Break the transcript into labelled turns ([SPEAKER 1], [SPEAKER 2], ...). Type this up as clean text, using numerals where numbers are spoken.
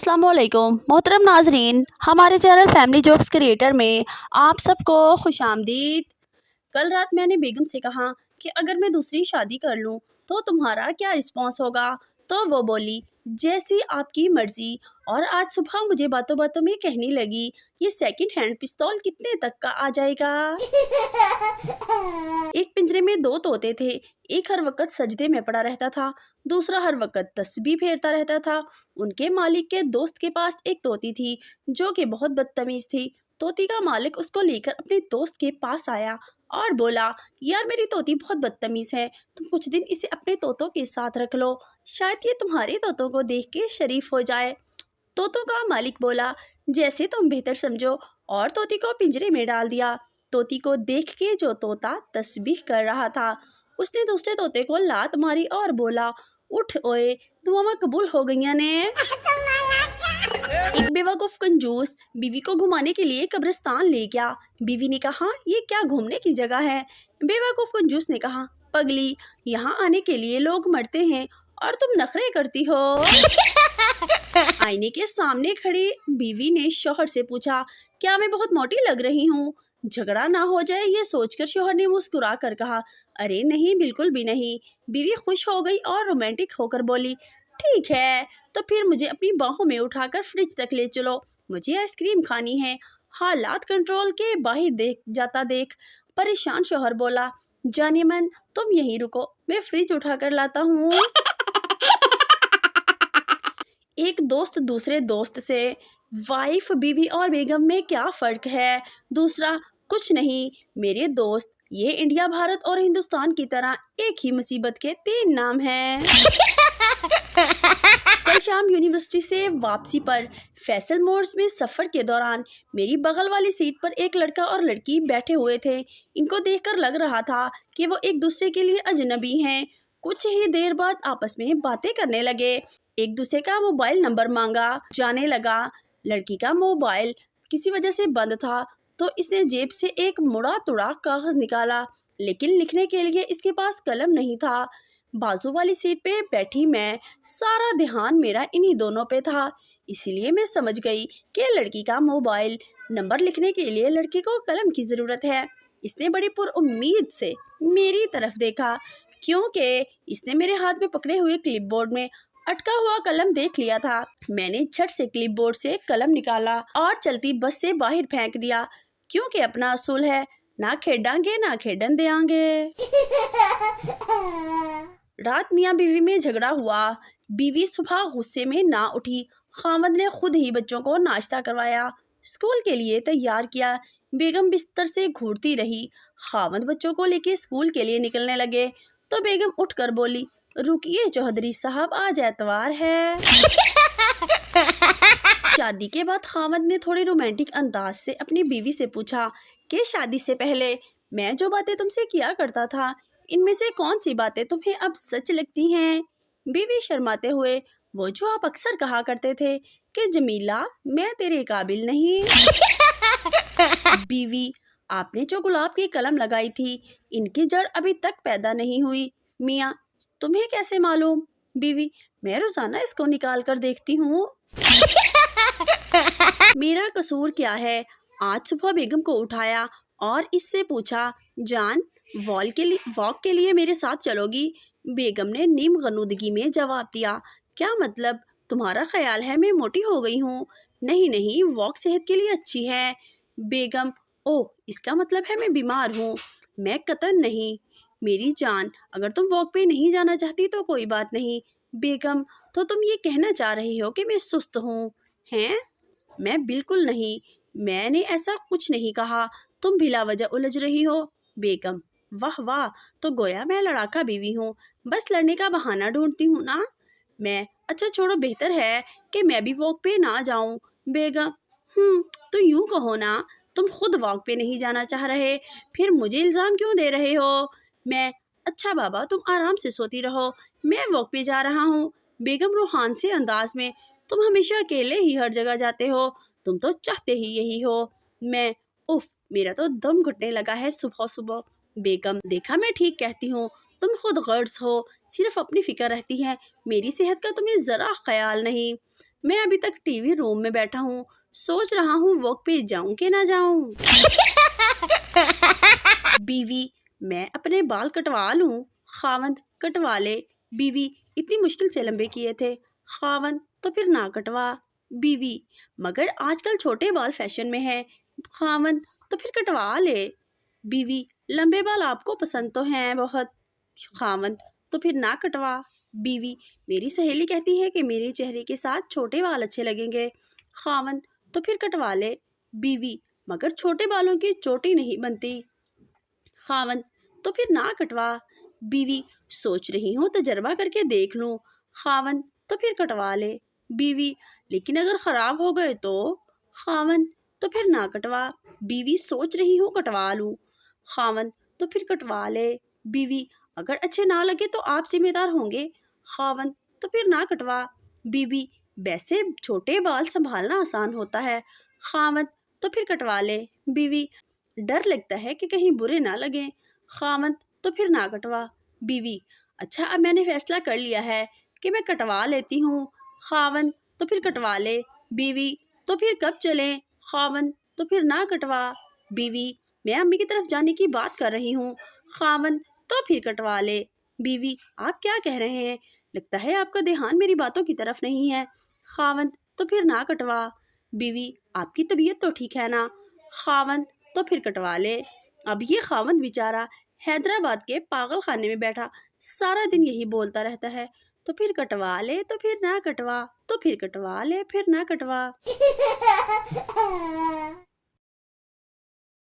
[SPEAKER 1] अस्सलाम वालेकुम मोहतरम नाजरीन, हमारे चैनल फैमिली जॉब्स क्रिएटर में आप सबको खुशामदीद। कल रात मैंने बेगम से कहा कि अगर मैं दूसरी शादी कर लूं तो तुम्हारा क्या रिस्पॉन्स होगा। तो वो बोली जैसी आपकी मर्जी। और आज सुबह मुझे बातों बातों में कहने लगी ये सेकंड हैंड पिस्तौल कितने तक का आ जाएगा। एक पिंजरे में दो तोते थे। एक हर वक्त सजदे में पड़ा रहता था, दूसरा हर वक्त तस्बीह फेरता रहता था। उनके मालिक के दोस्त के पास एक तोती थी जो कि बहुत बदतमीज थी। तोती का मालिक उसको लेकर अपने दोस्त के पास आया और बोला, यार मेरी तोती बहुत बदतमीज है, तुम कुछ दिन इसे अपने तोतों के साथ रख लो, शायद ये तुम्हारे तोतों को देख के शरीफ हो जाए। तोतों का मालिक बोला, जैसे तुम बेहतर समझो, और तोती को पिंजरे में डाल दिया। तोती को देख के जो तोता तस्बीह कर रहा था उसने दूसरे तोते को लात मारी और बोला, उठ ओए, दुआएं कबूल हो गईया ने। एक बेवकूफ कंजूस बीवी को घुमाने के लिए कब्रिस्तान ले गया। बीवी ने कहा, ये क्या घूमने की जगह है। बेवकूफ कंजूस ने कहा, पगली, यहाँ आने के लिए लोग मरते हैं और तुम नखरे करती हो। आईने के सामने खड़ी बीवी ने शौहर से पूछा, क्या मैं बहुत मोटी लग रही हूँ। झगड़ा ना हो जाए ये सोचकर शौहर ने मुस्कुरा कर कहा, अरे नहीं, बिल्कुल भी नहीं। बीवी खुश हो गई और रोमांटिक होकर बोली, ठीक है, तो फिर मुझे अपनी बाहों में उठाकर फ्रिज तक ले चलो, मुझे आइसक्रीम खानी है। हालात कंट्रोल के बाहर देख परेशान शौहर बोला, जाने मन तुम यहीं रुको, मैं फ्रिज उठाकर लाता हूँ। एक दोस्त दूसरे दोस्त से, वाइफ बीवी और बेगम में क्या फ़र्क है। दूसरा, कुछ नहीं मेरे दोस्त, ये इंडिया भारत और हिंदुस्तान की तरह एक ही मुसीबत के 3 नाम हैं। कल शाम यूनिवर्सिटी से वापसी पर फैसल मोड्स में सफ़र के दौरान मेरी बगल वाली सीट पर एक लड़का और लड़की बैठे हुए थे। इनको देखकर लग रहा था कि वो एक दूसरे के लिए अजनबी हैं। कुछ ही देर बाद आपस में बातें करने लगे। एक दूसरे का मोबाइल नंबर मांगा जाने लगा। लड़की का मोबाइल किसी वजह से बंद था तो इसने जेब से एक मुड़ा तुड़ा कागज निकाला, लेकिन लिखने के लिए इसके पास कलम नहीं था। बाजू वाली सीट पे बैठी मैं, सारा ध्यान मेरा इन्हीं दोनों पे था, इसीलिए मैं समझ गई कि लड़की का मोबाइल नंबर लिखने के लिए लड़के को कलम की ज़रूरत है। इसने बड़ी पुरुम्मीद से मेरी तरफ देखा क्योंकि इसने मेरे हाथ में पकड़े हुए क्लिपबोर्ड में अटका हुआ कलम देख लिया था। मैंने झट से क्लिपबोर्ड से कलम निकाला और चलती बस से बाहर फेंक दिया, क्योंकि अपना असूल है, ना खेडांगे ना खेडन देंगे। रात मियाँ बीवी में झगड़ा हुआ। बीवी सुबह गुस्से में ना उठी। खामद ने खुद ही बच्चों को नाश्ता करवाया, स्कूल के लिए तैयार किया। बेगम बिस्तर से घूरती रही। खामद बच्चों को लेके स्कूल के लिए निकलने लगे तो बेगम उठकर बोली, रुकिए चौधरी साहब, आज एतवार है। शादी के बाद खामद ने थोड़ी रोमांटिक अंदाज से अपनी बीवी से पूछा कि शादी से पहले मैं जो बातें तुमसे किया करता था, इनमें से कौन सी बातें तुम्हें अब सच लगती हैं। बीवी शर्माते हुए, वो जो आप अक्सर कहा करते थे कि जमीला मैं तेरे काबिल नहीं। बीवी, आपने जो गुलाब की कलम लगाई थी, इनकी जड़ अभी तक पैदा नहीं हुई। मियाँ, तुम्हें कैसे मालूम। बीवी, मैं रोजाना इसको निकाल कर देखती हूँ। मेरा कसूर क्या है। आज सुबह बेगम को उठाया और इससे पूछा, जान वॉक के लिए मेरे साथ चलोगी। बेगम ने नीम गनुदगी में जवाब दिया, क्या मतलब, तुम्हारा ख्याल है मैं मोटी हो गई हूँ। नहीं नहीं, वॉक सेहत के लिए अच्छी है। बेगम, ओह, इसका मतलब है मैं बीमार हूँ। मैं कतई नहीं मेरी जान, अगर तुम वॉक पे नहीं जाना चाहती तो कोई बात नहीं। बेगम, तो तुम ये कहना चाह रही हो कि मैं सुस्त हूँ हैं। मैं बिल्कुल नहीं, मैंने ऐसा कुछ नहीं कहा, तुम बिला वजह उलझ रही हो। बेगम, वाह वाह, तो गोया मैं लड़ाका बीवी हूँ, बस लड़ने का बहाना ढूंढती हूँ ना मैं। अच्छा छोड़ो, बेहतर है कि मैं भी वॉक पे ना जाऊँ। बेगम, तो यूँ कहो ना, तुम खुद वॉक पे नहीं जाना चाह रहे, फिर मुझे इल्ज़ाम क्यों दे रहे हो। मैं, अच्छा बाबा तुम आराम से सोती रहो, मैं वॉक पे जा रहा हूँ। बेगम रूहान से अंदाज में, तुम हमेशा अकेले ही हर जगह जाते हो, तुम तो चाहते ही यही हो। मैं, उफ, मेरा तो दम घुटने लगा है सुबह सुबह। बेगम, देखा मैं ठीक कहती हूँ, तुम खुद गर्ज हो, सिर्फ अपनी फिक्र रहती है, मेरी सेहत का तुम्हें ज़रा ख्याल नहीं। मैं अभी तक टीवी रूम में बैठा हूँ, सोच रहा हूँ वॉक पे जाऊं कि ना जाऊं। बीवी, मैं अपने बाल कटवा लूं। खावंद, कटवा ले। बीवी, इतनी मुश्किल से लंबे किए थे। खावंद, तो फिर ना कटवा। बीवी, मगर आजकल छोटे बाल फैशन में है। खावंद, तो फिर कटवा ले। बीवी, लंबे बाल आपको पसंद तो हैं बहुत। खावंद, तो फिर ना कटवा। बीवी, मेरी सहेली कहती है कि मेरे चेहरे के साथ छोटे बाल अच्छे लगेंगे। खावंद, तो फिर कटवा ले। बीवी, मगर छोटे बालों की चोटी नहीं बनती। खावंद, तो फिर ना कटवा। बीवी, सोच रही हूँ तजर्बा करके देख लूं। खावंद, तो फिर कटवा ले। बीवी, लेकिन अगर खराब हो गए तो। खावंद, तो फिर ना कटवा। बीवी, सोच रही हूँ कटवा लूं। खावंद, तो फिर कटवा ले। बीवी, अगर अच्छे ना लगे तो आप जिम्मेदार होंगे। खावंद, तो फिर ना कटवा। बीवी, वैसे छोटे बाल संभालना आसान होता है। खावंद, तो फिर कटवा ले। बीवी, डर लगता है कि कहीं बुरे ना लगे। खामद, तो फिर ना कटवा। बीवी, अच्छा अब मैंने फैसला कर लिया है कि मैं कटवा लेती हूँ। खावंद, तो फिर कटवा ले। बीवी, तो फिर कब चलें। खावंद, तो फिर ना कटवा। बीवी, मैं अम्मी की तरफ जाने की बात कर रही हूँ। खावंद, तो फिर कटवा ले। बीवी, आप क्या कह रहे हैं, लगता है आपका ध्यान मेरी बातों की तरफ नहीं है। खावंद, तो फिर ना कटवा। बीवी, आपकी तबीयत तो ठीक है ना। खावंद, तो फिर कटवा ले। अब ये खावंद बेचारा हैदराबाद के पागल खाने में बैठा सारा दिन यही बोलता रहता है, तो फिर कटवा ले, तो फिर ना कटवा, तो फिर कटवा ले, फिर ना कटवा।